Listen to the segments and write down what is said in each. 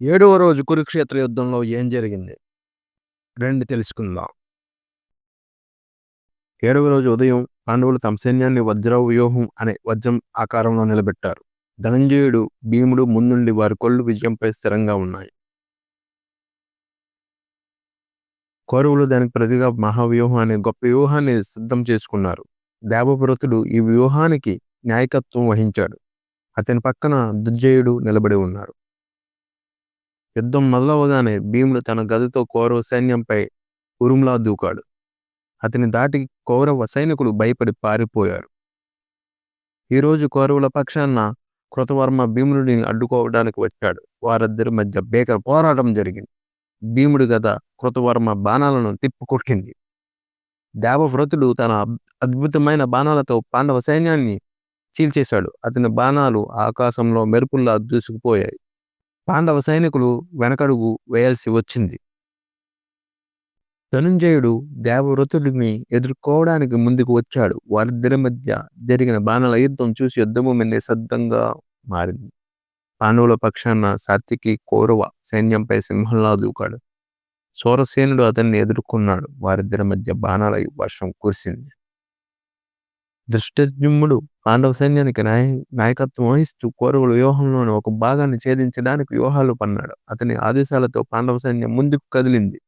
ఏడవ రోజు కురుక్షేత్ర యుద్ధంలో ఏం జరిగింది? రండి తెలుసుకుందాం. ఏడవ రోజు ఉదయం పాండవులు తమ సైన్యాన్ని వజ్ర వ్యూహం అనే వజ్రం ఆకారంలో నిలబెట్టారు. ధనంజయుడు, భీముడు ముందుండి వారి కళ్ళు విజయంపై స్థిరంగా ఉన్నాయి. కౌరవులు దానికి ప్రతిగా మహావ్యూహం అనే గొప్ప వ్యూహాన్ని సిద్ధం చేసుకున్నారు. దేవవ్రతుడు ఈ వ్యూహానికి నాయకత్వం వహించాడు. అతని పక్కన దుర్జయుడు నిలబడి ఉన్నారు. యుద్ధం మొదలవగానే భీముడు తన గదతో కౌరవ సైన్యంపై ఉరుములా దూకాడు. అతని దాటి కౌరవ సైనికులు భయపడి పారిపోయారు. ఈరోజు కౌరవుల పక్షాన కృతవర్మ భీముడిని అడ్డుకోవడానికి వచ్చాడు. వారిద్దరి మధ్య భీకర పోరాటం జరిగింది. భీముడి గద కృతవర్మ బాణాలను తిప్పికొట్టింది. దేవవ్రతుడు తన అద్భుతమైన బాణాలతో పాండవ సైన్యాన్ని చీల్చేశాడు. అతని బాణాలు ఆకాశంలో మెరుపుల్లా దూసుకుపోయాయి. పాండవ సైనికులు వెనకడుగు వేయాల్సి వచ్చింది. ధనుంజయుడు దేవవ్రతుడిని ఎదుర్కోవడానికి ముందుకు వచ్చాడు. వారిద్దరి మధ్య జరిగిన బాణాల యుద్ధం చూసి యుద్ధము నిశ్శబ్దంగా మారింది. పాండవుల పక్షాన సాత్వికి కౌరవ సైన్యంపై సింహంలా దూకాడు. సౌరసేనుడు అతన్ని ఎదుర్కొన్నాడు. వారిద్దరి మధ్య బాణాల వర్షం కురిసింది. ధృష్టద్యుమ్నుడు పాండవ సైన్యానికి నాయకత్వం వహిస్తూ కౌరవుల వ్యూహంలోని ఒక భాగాన్ని ఛేదించడానికి వ్యూహాలు పన్నాడు. అతని ఆదేశాలతో పాండవ సైన్యం ముందుకు కదిలింది.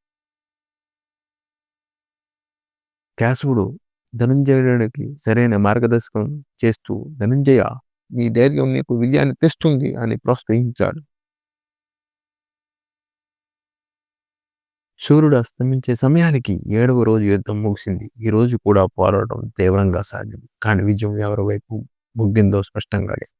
కేశవుడు ధనుంజయుడికి సరైన మార్గదర్శకం చేస్తూ, ధనుంజయ, నీ ధైర్యం నీకు విజయాన్ని తెస్తుంది అని ప్రోత్సహించాడు. సూర్యుడు అస్తమించే సమయానికి 7వ రోజు యుద్ధం ముగిసింది. ఈ రోజు కూడా పోరాటం తీవ్రంగా సాగింది. కానీ విజయం ఎవరి వైపు ముగ్గిందో స్పష్టంగా లేదు.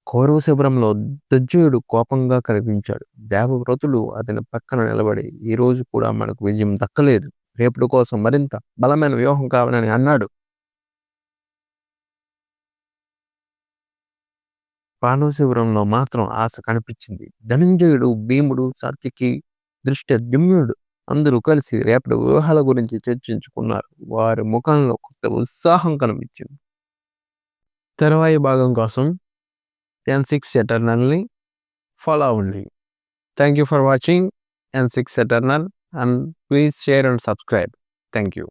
కౌరవ శిబిరంలో దుర్జయుడు కోపంగా కనిపించాడు. దేవవ్రతుడు అతని పక్కన నిలబడి, ఈ రోజు కూడా మనకు విజయం దక్కలేదు, రేపటి కోసం మరింత బలమైన వ్యూహం కావాలని అన్నాడు. పాండవ శిబిరంలో మాత్రం ఆశ కనిపించింది. ధనంజయుడు, భీముడు, సాత్వికి, ధృష్టద్యుమ్నుడు అందరూ కలిసి రేపటి వ్యూహాల గురించి చర్చించుకున్నారు. వారి ముఖంలో కొత్త ఉత్సాహం కనిపించింది. తరువాయి భాగం కోసం N6 Eternalని follow అవ్వండి. Thank you for watching N6 Eternal and please share and subscribe. Thank you.